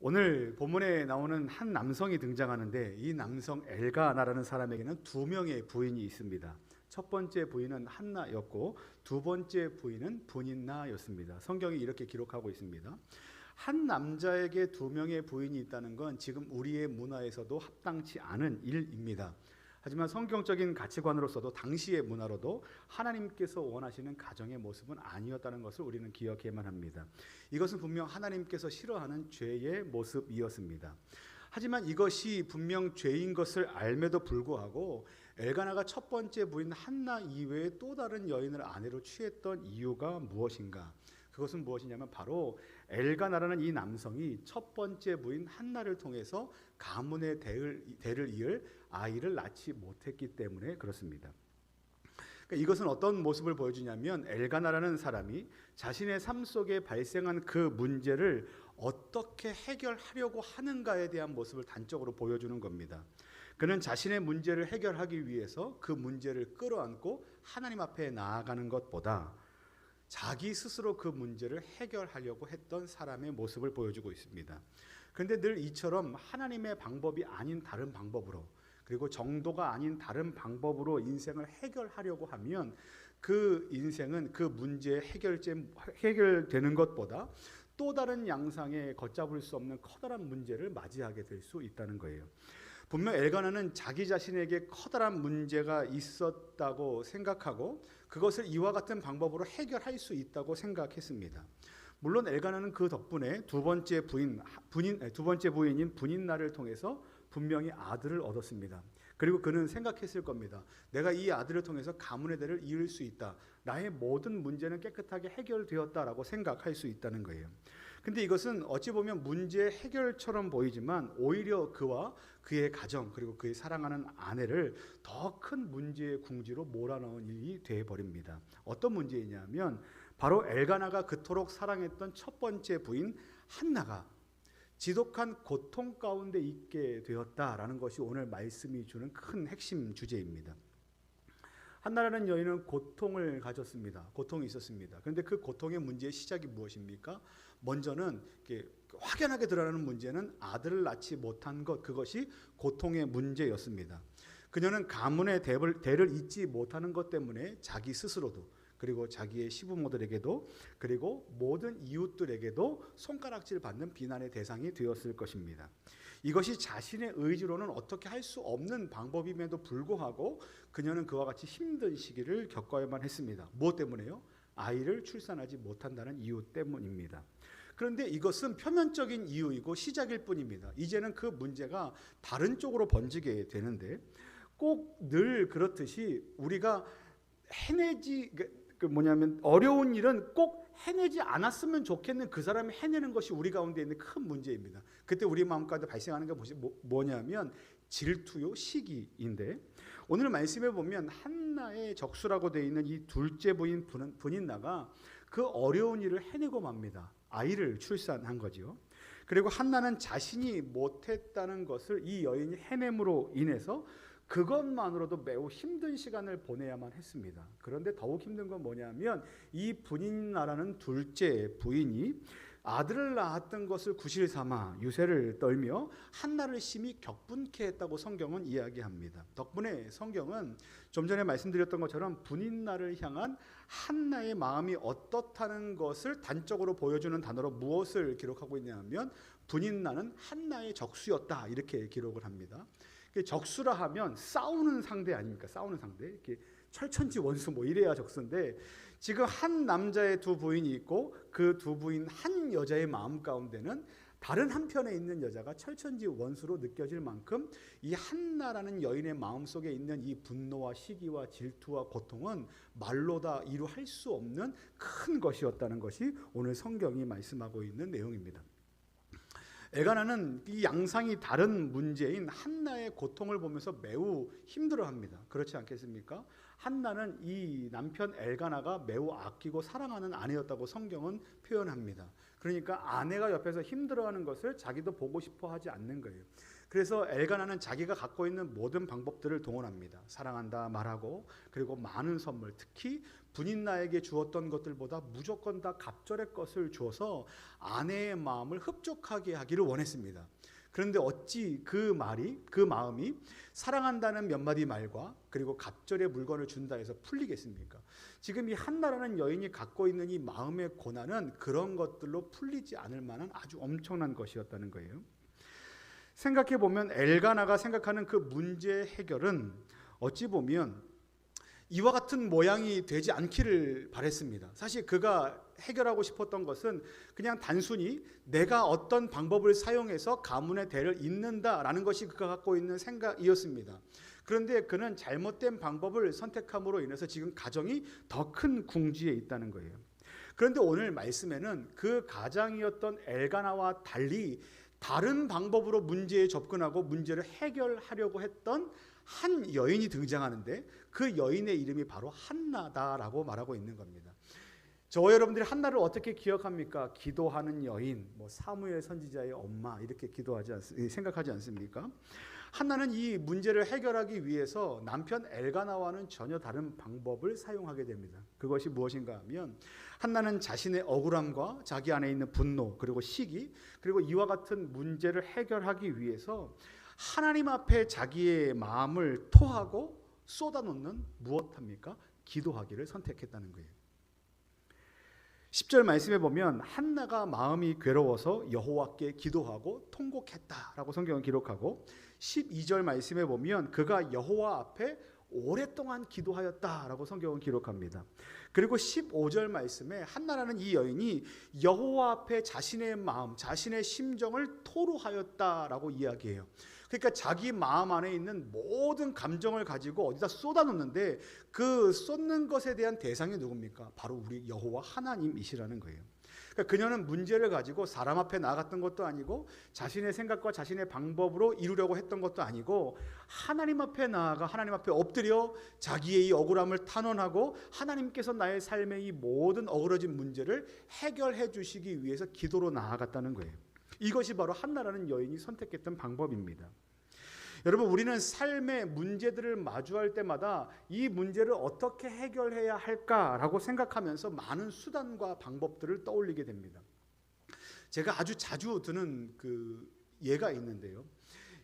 오늘 본문에 나오는 한 남성이 등장하는데 이 남성 엘가나라는 사람에게는 두 명의 부인이 있습니다. 첫 번째 부인은 한나였고 두 번째 부인은 분인나였습니다. 성경이 이렇게 기록하고 있습니다. 한 남자에게 두 명의 부인이 있다는 건 지금 우리의 문화에서도 합당치 않은 일입니다. 하지만 성경적인 가치관으로서도 당시의 문화로도 하나님께서 원하시는 가정의 모습은 아니었다는 것을 우리는 기억해야만 합니다. 이것은 분명 하나님께서 싫어하는 죄의 모습이었습니다. 하지만 이것이 분명 죄인 것을 알매도 불구하고 엘가나가 첫 번째 부인 한나 이외에 또 다른 여인을 아내로 취했던 이유가 무엇인가? 그것은 무엇이냐면 바로 엘가나라는 이 남성이 첫 번째 부인 한나를 통해서 가문의 대를 이을 아이를 낳지 못했기 때문에 그렇습니다. 그러니까 이것은 어떤 모습을 보여주냐면 엘가나라는 사람이 자신의 삶 속에 발생한 그 문제를 어떻게 해결하려고 하는가에 대한 모습을 단적으로 보여주는 겁니다. 그는 자신의 문제를 해결하기 위해서 그 문제를 끌어안고 하나님 앞에 나아가는 것보다 자기 스스로 그 문제를 해결하려고 했던 사람의 모습을 보여주고 있습니다. 그런데 늘 이처럼 하나님의 방법이 아닌 다른 방법으로, 그리고 정도가 아닌 다른 방법으로 인생을 해결하려고 하면 그 인생은 그 문제에 해결되는 것보다 또 다른 양상의 걷잡을 수 없는 커다란 문제를 맞이하게 될 수 있다는 거예요. 분명 엘가나는 자기 자신에게 커다란 문제가 있었다고 생각하고 그것을 이와 같은 방법으로 해결할 수 있다고 생각했습니다. 물론 엘가나는 그 덕분에 두 번째 부인인 분인나를 통해서 분명히 아들을 얻었습니다. 그리고 그는 생각했을 겁니다. 내가 이 아들을 통해서 가문의 대를 이을 수 있다. 나의 모든 문제는 깨끗하게 해결되었다라고 생각할 수 있다는 거예요. 근데 이것은 어찌 보면 문제 해결처럼 보이지만 오히려 그와 그의 가정 그리고 그의 사랑하는 아내를 더 큰 문제의 궁지로 몰아넣은 일이 되어버립니다. 어떤 문제이냐면 바로 엘가나가 그토록 사랑했던 첫 번째 부인 한나가 지독한 고통 가운데 있게 되었다라는 것이 오늘 말씀이 주는 큰 핵심 주제입니다. 한나라는 여인은 고통을 가졌습니다. 고통이 있었습니다. 그런데 그 고통의 문제의 시작이 무엇입니까? 먼저는 확연하게 드러나는 문제는 아들을 낳지 못한 것, 그것이 고통의 문제였습니다. 그녀는 가문의 대를 잇지 못하는 것 때문에 자기 스스로도 그리고 자기의 시부모들에게도 그리고 모든 이웃들에게도 손가락질 받는 비난의 대상이 되었을 것입니다. 이것이 자신의 의지로는 어떻게 할 수 없는 방법임에도 불구하고 그녀는 그와 같이 힘든 시기를 겪어야만 했습니다. 무엇 때문에요? 아이를 출산하지 못한다는 이유 때문입니다. 그런데 이것은 표면적인 이유이고 시작일 뿐입니다. 이제는 그 문제가 다른 쪽으로 번지게 되는데 꼭 늘 그렇듯이 우리가 어려운 일은 꼭 해내지 않았으면 좋겠는 그 사람이 해내는 것이 우리 가운데 있는 큰 문제입니다. 그때 우리 마음 가운데 발생하는 게 뭐냐면 질투요, 시기인데 오늘 말씀에 보면 한나의 적수라고 되어 있는 이 둘째 부인 분인나가 그 어려운 일을 해내고 맙니다. 아이를 출산한 거죠. 그리고 한나는 자신이 못했다는 것을 이 여인이 해냄으로 인해서 그것만으로도 매우 힘든 시간을 보내야만 했습니다. 그런데 더욱 힘든 건 뭐냐면 이 분인나라는 둘째 부인이 아들을 낳았던 것을 구실삼아 유세를 떨며 한나를 심히 격분케 했다고 성경은 이야기합니다. 덕분에 성경은 좀 전에 말씀드렸던 것처럼 분인나를 향한 한나의 마음이 어떻다는 것을 단적으로 보여주는 단어로 무엇을 기록하고 있냐면 분인나는 한나의 적수였다 이렇게 기록을 합니다. 적수라 하면 싸우는 상대 아닙니까? 싸우는 상대. 이렇게 철천지 원수 이래야 적수인데 지금 한 남자의 두 부인이 있고 그 두 부인 한 여자의 마음 가운데는 다른 한편에 있는 여자가 철천지 원수로 느껴질 만큼 이 한나라는 여인의 마음속에 있는 이 분노와 시기와 질투와 고통은 말로 다 이루할 수 없는 큰 것이었다는 것이 오늘 성경이 말씀하고 있는 내용입니다. 엘가나는 이 양상이 다른 문제인 한나의 고통을 보면서 매우 힘들어합니다. 그렇지 않겠습니까? 한나는 이 남편 엘가나가 매우 아끼고 사랑하는 아내였다고 성경은 표현합니다. 그러니까 아내가 옆에서 힘들어하는 것을 자기도 보고 싶어 하지 않는 거예요. 그래서 엘가나는 자기가 갖고 있는 모든 방법들을 동원합니다. 사랑한다 말하고, 그리고 많은 선물, 특히 분인나에게 주었던 것들보다 무조건 다 갑절의 것을 주어서 아내의 마음을 흡족하게 하기를 원했습니다. 그런데 어찌 그 마음이 사랑한다는 몇 마디 말과 그리고 갑절의 물건을 준다 해서 풀리겠습니까? 지금 이 한나라는 여인이 갖고 있는 이 마음의 고난은 그런 것들로 풀리지 않을 만한 아주 엄청난 것이었다는 거예요. 생각해 보면 엘가나가 생각하는 그 문제 해결은 어찌 보면 이와 같은 모양이 되지 않기를 바랬습니다. 사실 그가 해결하고 싶었던 것은 그냥 단순히 내가 어떤 방법을 사용해서 가문의 대를 잇는다라는 것이 그가 갖고 있는 생각이었습니다. 그런데 그는 잘못된 방법을 선택함으로 인해서 지금 가정이 더 큰 궁지에 있다는 거예요. 그런데 오늘 말씀에는 그 가장이었던 엘가나와 달리 다른 방법으로 문제에 접근하고 문제를 해결하려고 했던 한 여인이 등장하는데 그 여인의 이름이 바로 한나다라고 말하고 있는 겁니다. 저와 여러분들이 한나를 어떻게 기억합니까? 기도하는 여인, 사무엘 선지자의 엄마 이렇게 생각하지 않습니까? 한나는 이 문제를 해결하기 위해서 남편 엘가나와는 전혀 다른 방법을 사용하게 됩니다. 그것이 무엇인가 하면 한나는 자신의 억울함과 자기 안에 있는 분노 그리고 시기 그리고 이와 같은 문제를 해결하기 위해서 하나님 앞에 자기의 마음을 토하고 쏟아놓는 무엇합니까? 기도하기를 선택했다는 거예요. 10절 말씀에 보면 한나가 마음이 괴로워서 여호와께 기도하고 통곡했다라고 성경은 기록하고 12절 말씀에 보면 그가 여호와 앞에 오랫동안 기도하였다라고 성경은 기록합니다. 그리고 15절 말씀에 한나라는 이 여인이 여호와 앞에 자신의 마음, 자신의 심정을 토로하였다라고 이야기해요. 그러니까 자기 마음 안에 있는 모든 감정을 가지고 어디다 쏟아놓는데 그 쏟는 것에 대한 대상이 누굽니까? 바로 우리 여호와 하나님이시라는 거예요. 그러니까 그녀는 문제를 가지고 사람 앞에 나갔던 것도 아니고 자신의 생각과 자신의 방법으로 이루려고 했던 것도 아니고 하나님 앞에 나아가 하나님 앞에 엎드려 자기의 이 억울함을 탄원하고 하나님께서 나의 삶의 이 모든 어그러진 문제를 해결해 주시기 위해서 기도로 나아갔다는 거예요. 이것이 바로 한나라는 여인이 선택했던 방법입니다. 여러분, 우리는 삶의 문제들을 마주할 때마다 이 문제를 어떻게 해결해야 할까라고 생각하면서 많은 수단과 방법들을 떠올리게 됩니다. 제가 아주 자주 드는 그 예가 있는데요.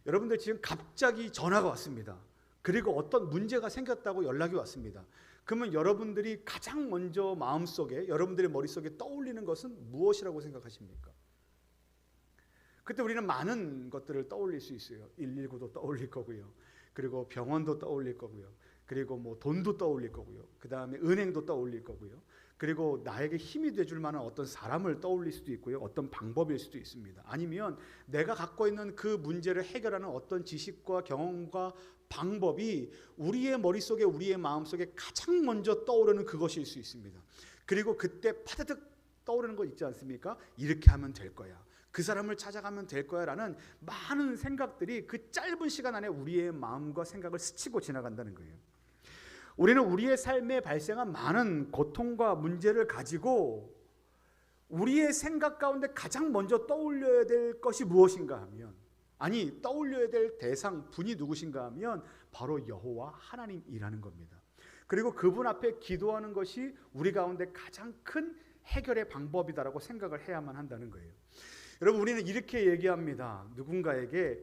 여러분들 지금 갑자기 전화가 왔습니다. 그리고 어떤 문제가 생겼다고 연락이 왔습니다. 그러면 여러분들이 가장 먼저 마음속에 여러분들의 머릿속에 떠올리는 것은 무엇이라고 생각하십니까? 그때 우리는 많은 것들을 떠올릴 수 있어요. 119도 떠올릴 거고요. 그리고 병원도 떠올릴 거고요. 그리고 돈도 떠올릴 거고요. 그 다음에 은행도 떠올릴 거고요. 그리고 나에게 힘이 돼줄 만한 어떤 사람을 떠올릴 수도 있고요. 어떤 방법일 수도 있습니다. 아니면 내가 갖고 있는 그 문제를 해결하는 어떤 지식과 경험과 방법이 우리의 머릿속에 우리의 마음속에 가장 먼저 떠오르는 그것일 수 있습니다. 그리고 그때 파드득 떠오르는 거 있지 않습니까? 이렇게 하면 될 거야. 그 사람을 찾아가면 될 거야 라는 많은 생각들이 그 짧은 시간 안에 우리의 마음과 생각을 스치고 지나간다는 거예요. 우리는 우리의 삶에 발생한 많은 고통과 문제를 가지고 우리의 생각 가운데 가장 먼저 떠올려야 될 것이 무엇인가 하면 떠올려야 될 대상, 분이 누구신가 하면 바로 여호와 하나님이라는 겁니다. 그리고 그분 앞에 기도하는 것이 우리 가운데 가장 큰 해결의 방법이다라고 생각을 해야만 한다는 거예요. 여러분, 우리는 이렇게 얘기합니다. 누군가에게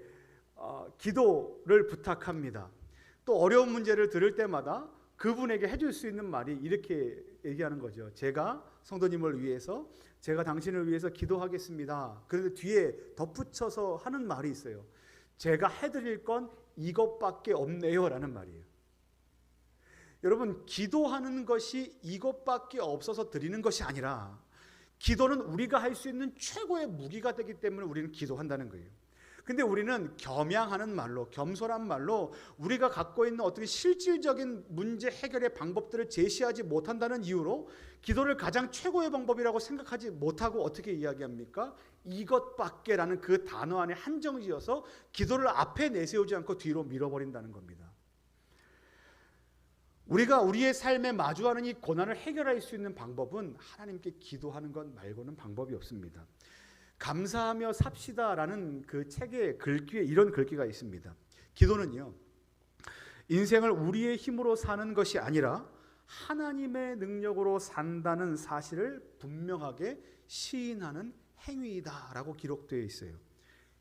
기도를 부탁합니다. 또 어려운 문제를 들을 때마다 그분에게 해줄 수 있는 말이 이렇게 얘기하는 거죠. 제가 성도님을 위해서, 제가 당신을 위해서 기도하겠습니다. 그런데 뒤에 덧붙여서 하는 말이 있어요. 제가 해드릴 건 이것밖에 없네요 라는 말이에요. 여러분, 기도하는 것이 이것밖에 없어서 드리는 것이 아니라 기도는 우리가 할 수 있는 최고의 무기가 되기 때문에 우리는 기도한다는 거예요. 근데 우리는 겸양하는 말로, 겸손한 말로 우리가 갖고 있는 어떻게 실질적인 문제 해결의 방법들을 제시하지 못한다는 이유로 기도를 가장 최고의 방법이라고 생각하지 못하고 어떻게 이야기합니까? 이것밖에 라는 그 단어 안에 한정지어서 기도를 앞에 내세우지 않고 뒤로 밀어버린다는 겁니다. 우리가 우리의 삶에 마주하는 이 고난을 해결할 수 있는 방법은 하나님께 기도하는 것 말고는 방법이 없습니다. 감사하며 삽시다라는 그 책의 글귀에 이런 글귀가 있습니다. 기도는요, 인생을 우리의 힘으로 사는 것이 아니라 하나님의 능력으로 산다는 사실을 분명하게 시인하는 행위이다라고 기록되어 있어요.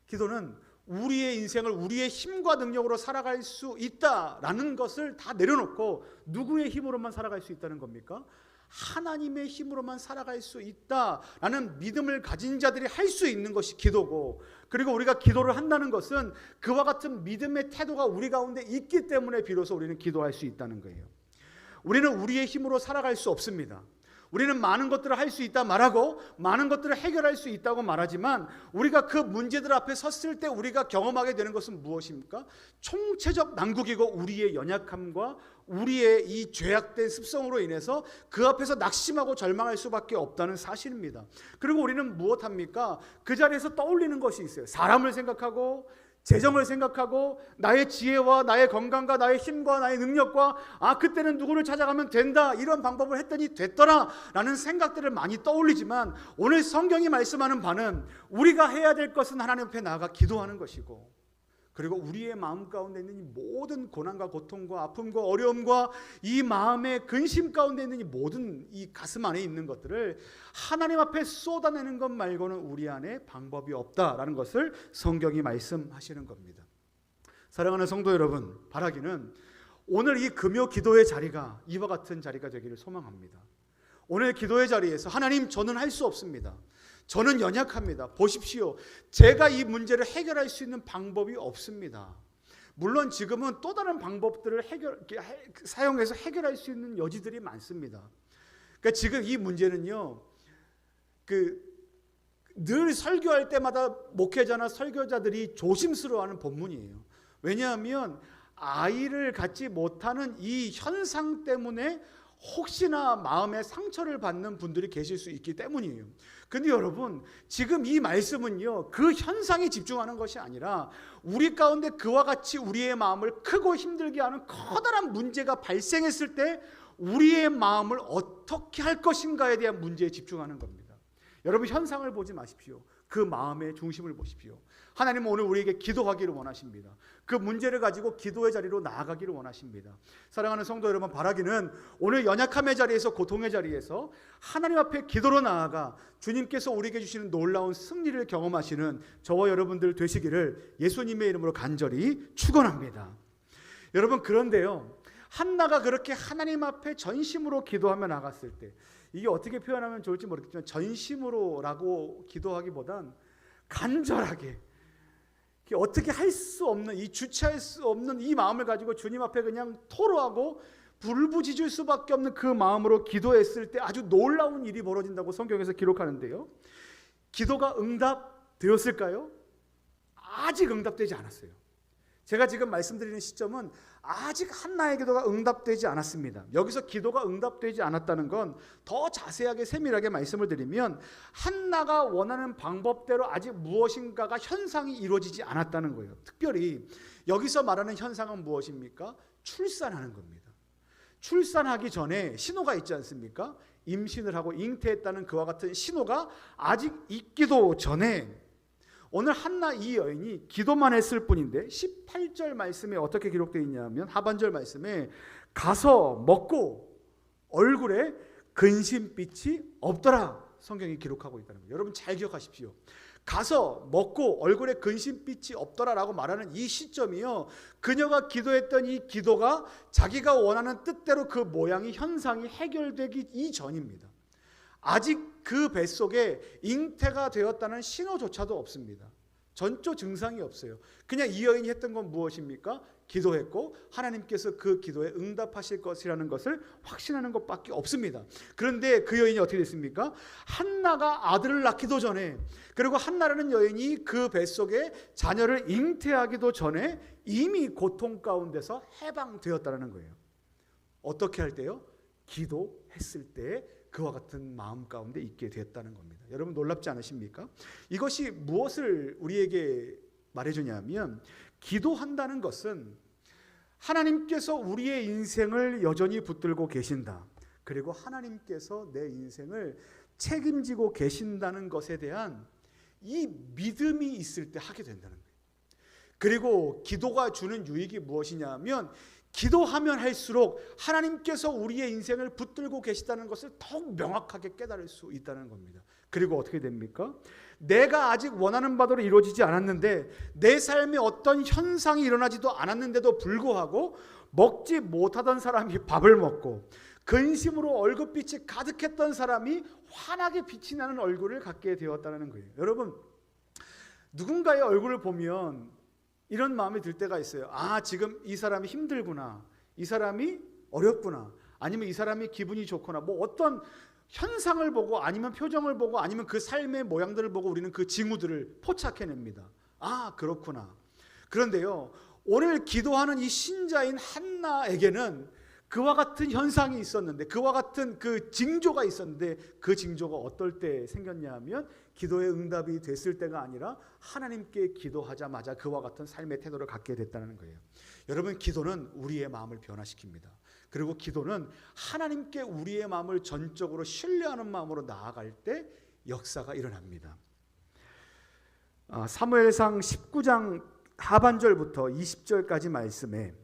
기도는 우리의 인생을 우리의 힘과 능력으로 살아갈 수 있다라는 것을 다 내려놓고 누구의 힘으로만 살아갈 수 있다는 겁니까? 하나님의 힘으로만 살아갈 수 있다라는 믿음을 가진 자들이 할 수 있는 것이 기도고, 그리고 우리가 기도를 한다는 것은 그와 같은 믿음의 태도가 우리 가운데 있기 때문에 비로소 우리는 기도할 수 있다는 거예요. 우리는 우리의 힘으로 살아갈 수 없습니다. 우리는 많은 것들을 할 수 있다 말하고 많은 것들을 해결할 수 있다고 말하지만, 우리가 그 문제들 앞에 섰을 때 우리가 경험하게 되는 것은 무엇입니까? 총체적 난국이고 우리의 연약함과 우리의 이 죄악된 습성으로 인해서 그 앞에서 낙심하고 절망할 수밖에 없다는 사실입니다. 그리고 우리는 무엇합니까? 그 자리에서 떠올리는 것이 있어요. 사람을 생각하고 재정을 생각하고 나의 지혜와 나의 건강과 나의 힘과 나의 능력과 그때는 누구를 찾아가면 된다, 이런 방법을 했더니 됐더라 라는 생각들을 많이 떠올리지만, 오늘 성경이 말씀하는 바는 우리가 해야 될 것은 하나님 앞에 나아가 기도하는 것이고, 그리고 우리의 마음 가운데 있는 이 모든 고난과 고통과 아픔과 어려움과 이 마음의 근심 가운데 있는 이 모든 이 가슴 안에 있는 것들을 하나님 앞에 쏟아내는 것 말고는 우리 안에 방법이 없다라는 것을 성경이 말씀하시는 겁니다. 사랑하는 성도 여러분, 바라기는 오늘 이 금요 기도의 자리가 이와 같은 자리가 되기를 소망합니다. 오늘 기도의 자리에서 하나님, 저는 할 수 없습니다. 저는 연약합니다. 보십시오. 제가 이 문제를 해결할 수 있는 방법이 없습니다. 물론 지금은 또 다른 방법들을 사용해서 해결할 수 있는 여지들이 많습니다. 그러니까 지금 이 문제는요, 늘 설교할 때마다 목회자나 설교자들이 조심스러워하는 본문이에요. 왜냐하면 아이를 갖지 못하는 이 현상 때문에 혹시나 마음의 상처를 받는 분들이 계실 수 있기 때문이에요. 근데 여러분, 지금 이 말씀은요, 그 현상에 집중하는 것이 아니라 우리 가운데 그와 같이 우리의 마음을 크고 힘들게 하는 커다란 문제가 발생했을 때 우리의 마음을 어떻게 할 것인가에 대한 문제에 집중하는 겁니다. 여러분, 현상을 보지 마십시오. 그 마음의 중심을 보십시오. 하나님은 오늘 우리에게 기도하기를 원하십니다. 그 문제를 가지고 기도의 자리로 나아가기를 원하십니다. 사랑하는 성도 여러분, 바라기는 오늘 연약함의 자리에서, 고통의 자리에서 하나님 앞에 기도로 나아가 주님께서 우리에게 주시는 놀라운 승리를 경험하시는 저와 여러분들 되시기를 예수님의 이름으로 간절히 축원합니다. 여러분, 그런데요, 한나가 그렇게 하나님 앞에 전심으로 기도하며 나갔을 때, 이게 어떻게 표현하면 좋을지 모르겠지만 전심으로라고 기도하기보단 간절하게, 어떻게 할 수 없는, 이 주체할 수 없는 이 마음을 가지고 주님 앞에 그냥 토로하고 불부짖을 수밖에 없는 그 마음으로 기도했을 때 아주 놀라운 일이 벌어진다고 성경에서 기록하는데요, 기도가 응답되었을까요? 아직 응답되지 않았어요. 제가 지금 말씀드리는 시점은 아직 한나의 기도가 응답되지 않았습니다. 여기서 기도가 응답되지 않았다는 건 더 자세하게 세밀하게 말씀을 드리면, 한나가 원하는 방법대로 아직 무엇인가가 현상이 이루어지지 않았다는 거예요. 특별히 여기서 말하는 현상은 무엇입니까? 출산하는 겁니다. 출산하기 전에 신호가 있지 않습니까? 임신을 하고 잉태했다는 그와 같은 신호가 아직 있기도 전에 오늘 한나 이 여인이 기도만 했을 뿐인데 18절 말씀에 어떻게 기록되어 있냐면, 하반절 말씀에 가서 먹고 얼굴에 근심빛이 없더라, 성경이 기록하고 있다는 거예요. 여러분 잘 기억하십시오. 가서 먹고 얼굴에 근심빛이 없더라라고 말하는 이 시점이요, 그녀가 기도했던 이 기도가 자기가 원하는 뜻대로 그 모양이, 현상이 해결되기 이전입니다. 아직 그 뱃속에 잉태가 되었다는 신호조차도 없습니다. 전조 증상이 없어요. 그냥 이 여인이 했던 건 무엇입니까? 기도했고 하나님께서 그 기도에 응답하실 것이라는 것을 확신하는 것밖에 없습니다. 그런데 그 여인이 어떻게 됐습니까? 한나가 아들을 낳기도 전에, 그리고 한나라는 여인이 그 뱃속에 자녀를 잉태하기도 전에 이미 고통 가운데서 해방되었다는 거예요. 어떻게 할 때요? 기도했을 때 그와 같은 마음 가운데 있게 되었다는 겁니다. 여러분 놀랍지 않으십니까? 이것이 무엇을 우리에게 말해주냐면, 기도한다는 것은 하나님께서 우리의 인생을 여전히 붙들고 계신다. 그리고 하나님께서 내 인생을 책임지고 계신다는 것에 대한 이 믿음이 있을 때 하게 된다는 거예요. 그리고 기도가 주는 유익이 무엇이냐면 기도하면 할수록 하나님께서 우리의 인생을 붙들고 계시다는 것을 더욱 명확하게 깨달을 수 있다는 겁니다. 그리고 어떻게 됩니까? 내가 아직 원하는 바대로 이루어지지 않았는데, 내 삶에 어떤 현상이 일어나지도 않았는데도 불구하고 먹지 못하던 사람이 밥을 먹고 근심으로 얼굴빛이 가득했던 사람이 환하게 빛이 나는 얼굴을 갖게 되었다는 거예요. 여러분, 누군가의 얼굴을 보면 이런 마음이 들 때가 있어요. 아, 지금 이 사람이 힘들구나, 이 사람이 어렵구나, 아니면 이 사람이 기분이 좋구나, 뭐 어떤 현상을 보고 아니면 표정을 보고 아니면 그 삶의 모양들을 보고 우리는 그 징후들을 포착해냅니다. 아, 그렇구나. 그런데요, 오늘 기도하는 이 신자인 한나에게는 그와 같은 현상이 있었는데, 그와 같은 그 징조가 있었는데, 그 징조가 어떨 때 생겼냐 하면 기도의 응답이 됐을 때가 아니라 하나님께 기도하자마자 그와 같은 삶의 태도를 갖게 됐다는 거예요. 여러분, 기도는 우리의 마음을 변화시킵니다. 그리고 기도는 하나님께 우리의 마음을 전적으로 신뢰하는 마음으로 나아갈 때 역사가 일어납니다. 사무엘상 19장 하반절부터 20절까지 말씀에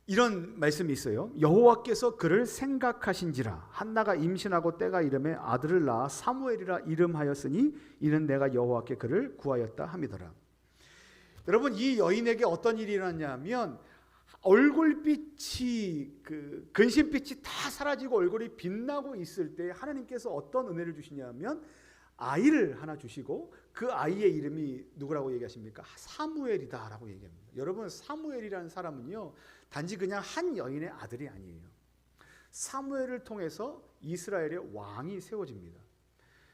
이런 말씀이 있어요. 여호와께서 그를 생각하신지라 한나가 임신하고 때가 이름에 아들을 낳아 사무엘이라 이름하였으니 이는 내가 여호와께 그를 구하였다 함이더라. 여러분, 이 여인에게 어떤 일이 일어났냐면 얼굴빛이 근심빛이 다 사라지고 얼굴이 빛나고 있을 때 하나님께서 어떤 은혜를 주시냐면 아이를 하나 주시고 그 아이의 이름이 누구라고 얘기하십니까? 사무엘이다라고 얘기합니다. 여러분, 사무엘이라는 사람은요, 단지 그냥 한 여인의 아들이 아니에요. 사무엘을 통해서 이스라엘의 왕이 세워집니다.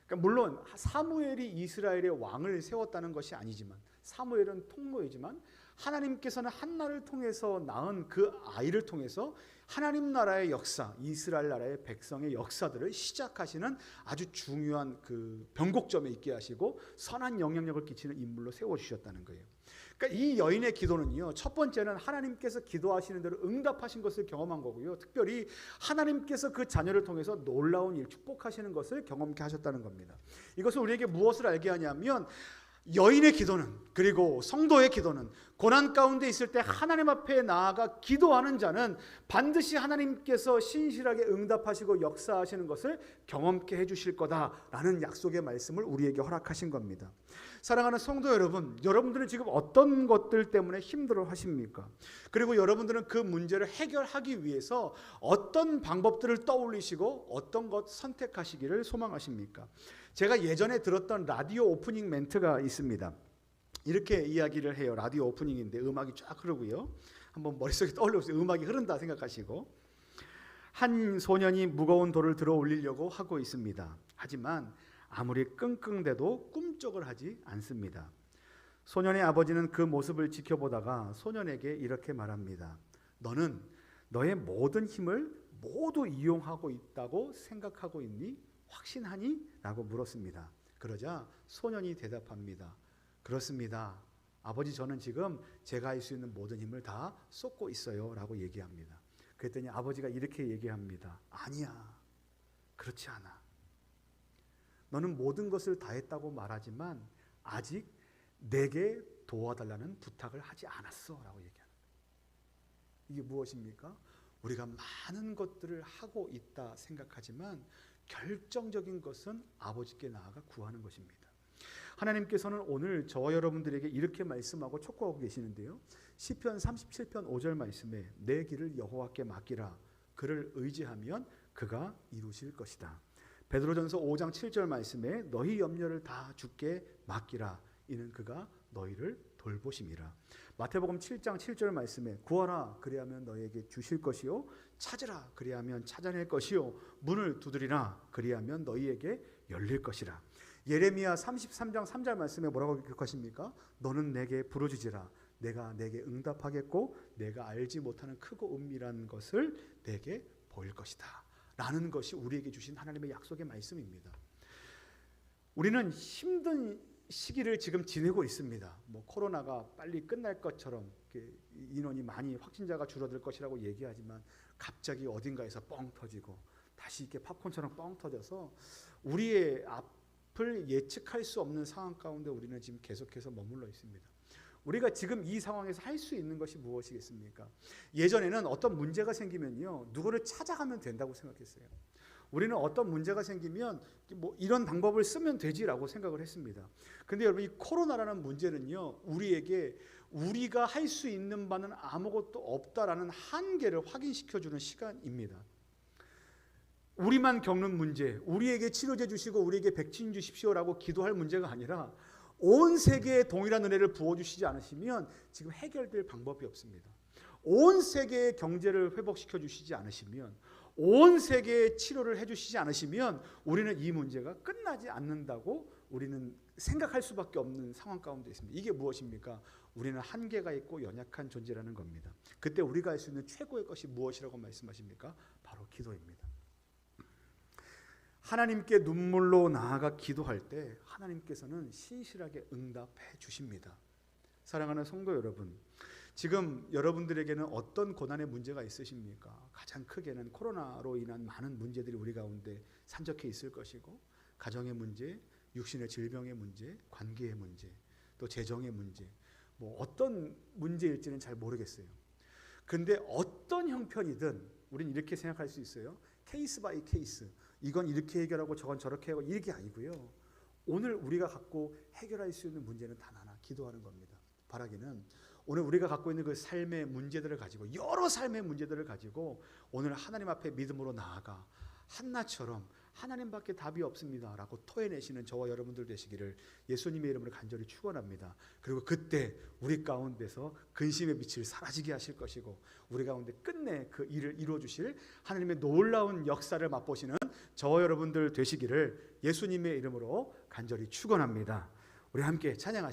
그러니까 물론 사무엘이 이스라엘의 왕을 세웠다는 것이 아니지만, 사무엘은 통로이지만 하나님께서는 한나를 통해서 낳은 그 아이를 통해서 하나님 나라의 역사, 이스라엘 나라의 백성의 역사들을 시작하시는 아주 중요한 그 변곡점에 있게 하시고 선한 영향력을 끼치는 인물로 세워주셨다는 거예요. 그러니까 이 여인의 기도는요, 첫 번째는 하나님께서 기도하시는 대로 응답하신 것을 경험한 거고요, 특별히 하나님께서 그 자녀를 통해서 놀라운 일, 축복하시는 것을 경험케 하셨다는 겁니다. 이것은 우리에게 무엇을 알게 하냐면 여인의 기도는, 그리고 성도의 기도는 고난 가운데 있을 때 하나님 앞에 나아가 기도하는 자는 반드시 하나님께서 신실하게 응답하시고 역사하시는 것을 경험케 해주실 거다라는 약속의 말씀을 우리에게 허락하신 겁니다. 사랑하는 성도 여러분, 여러분들은 지금 어떤 것들 때문에 힘들어 하십니까? 그리고 여러분들은 그 문제를 해결하기 위해서 어떤 방법들을 떠올리시고 어떤 것 선택하시기를 소망하십니까? 제가 예전에 들었던 라디오 오프닝 멘트가 있습니다. 이렇게 이야기를 해요. 라디오 오프닝인데 음악이 쫙 흐르고요. 한번 머릿속에 떠올려보세요. 음악이 흐른다 생각하시고, 한 소년이 무거운 돌을 들어 올리려고 하고 있습니다. 하지만 아무리 끙끙대도 꿈쩍을 하지 않습니다. 소년의 아버지는 그 모습을 지켜보다가 소년에게 이렇게 말합니다. 너는 너의 모든 힘을 모두 이용하고 있다고 생각하고 있니? 확신하니? 라고 물었습니다. 그러자 소년이 대답합니다. 그렇습니다. 아버지, 저는 지금 제가 할 수 있는 모든 힘을 다 쏟고 있어요. 라고 얘기합니다. 그랬더니 아버지가 이렇게 얘기합니다. 아니야, 그렇지 않아. 너는 모든 것을 다 했다고 말하지만 아직 내게 도와달라는 부탁을 하지 않았어. 라고 얘기합니다. 이게 무엇입니까? 우리가 많은 것들을 하고 있다 생각하지만 결정적인 것은 아버지께 나아가 구하는 것입니다. 하나님께서는 오늘 저와 여러분들에게 이렇게 말씀하고 촉구하고 계시는데요, 시편 37편 5절 말씀에 내 길을 여호와께 맡기라. 그를 의지하면 그가 이루실 것이다. 베드로전서 5장 7절 말씀에 너희 염려를 다 주께 맡기라. 이는 그가 너희를 돌보심이라. 마태복음 7장 7절 말씀에 구하라 그리하면 너희에게 주실 것이요 찾으라 그리하면 찾아낼 것이요 문을 두드리라 그리하면 너희에게 열릴 것이라. 예레미야 33장 3절 말씀에 뭐라고 기록하십니까? 너는 내게 부르짖으라 내가 내게 응답하겠고 내가 알지 못하는 크고 은밀한 것을 내게 보일 것이다 라는 것이 우리에게 주신 하나님의 약속의 말씀입니다. 우리는 힘든 시기를 지금 지내고 있습니다. 뭐 코로나가 빨리 끝날 것처럼 인원이 많이 확진자가 줄어들 것이라고 얘기하지만 갑자기 어딘가에서 뻥 터지고 다시 이렇게 팝콘처럼 뻥 터져서 우리의 앞을 예측할 수 없는 상황 가운데 우리는 지금 계속해서 머물러 있습니다. 우리가 지금 이 상황에서 할 수 있는 것이 무엇이겠습니까? 예전에는 어떤 문제가 생기면요, 누구를 찾아가면 된다고 생각했어요. 우리는 어떤 문제가 생기면 뭐 이런 방법을 쓰면 되지라고 생각을 했습니다. 근데 여러분, 이 코로나라는 문제는요, 우리에게 우리가 할 수 있는 바는 아무것도 없다라는 한계를 확인시켜주는 시간입니다. 우리만 겪는 문제, 우리에게 치료제 주시고 우리에게 백신 주십시오라고 기도할 문제가 아니라 온 세계에 동일한 은혜를 부어주시지 않으시면 지금 해결될 방법이 없습니다. 온 세계의 경제를 회복시켜 주시지 않으시면, 온 세계의 치료를 해주시지 않으시면 우리는 이 문제가 끝나지 않는다고 우리는 생각할 수밖에 없는 상황 가운데 있습니다. 이게 무엇입니까? 우리는 한계가 있고 연약한 존재라는 겁니다. 그때 우리가 할 수 있는 최고의 것이 무엇이라고 말씀하십니까? 바로 기도입니다. 하나님께 눈물로 나아가 기도할 때 하나님께서는 신실하게 응답해 주십니다. 사랑하는 성도 여러분, 지금 여러분들에게는 어떤 고난의 문제가 있으십니까? 가장 크게는 코로나로 인한 많은 문제들이 우리 가운데 산적해 있을 것이고, 가정의 문제, 육신의 질병의 문제, 관계의 문제, 또 재정의 문제, 뭐 어떤 문제일지는 잘 모르겠어요. 그런데 어떤 형편이든 우리는 이렇게 생각할 수 있어요. 케이스 바이 케이스. 이건 이렇게 해결하고 저건 저렇게 하고, 이게 아니고요. 오늘 우리가 갖고 해결할 수 있는 문제는 단 하나, 기도하는 겁니다. 바라기는 오늘 우리가 갖고 있는 그 삶의 문제들을 가지고, 여러 삶의 문제들을 가지고 오늘 하나님 앞에 믿음으로 나아가 한나처럼 하나님밖에 답이 없습니다 라고 토해내시는 저와 여러분들 되시기를 예수님의 이름으로 간절히 축원합니다. 그리고 그때 우리 가운데서 근심의 빛을 사라지게 하실 것이고, 우리 가운데 끝내 그 일을 이루어 주실 하나님의 놀라운 역사를 맛보시는 저와 여러분들 되시기를 예수님의 이름으로 간절히 축원합니다. 우리 함께 찬양하시겠습니다.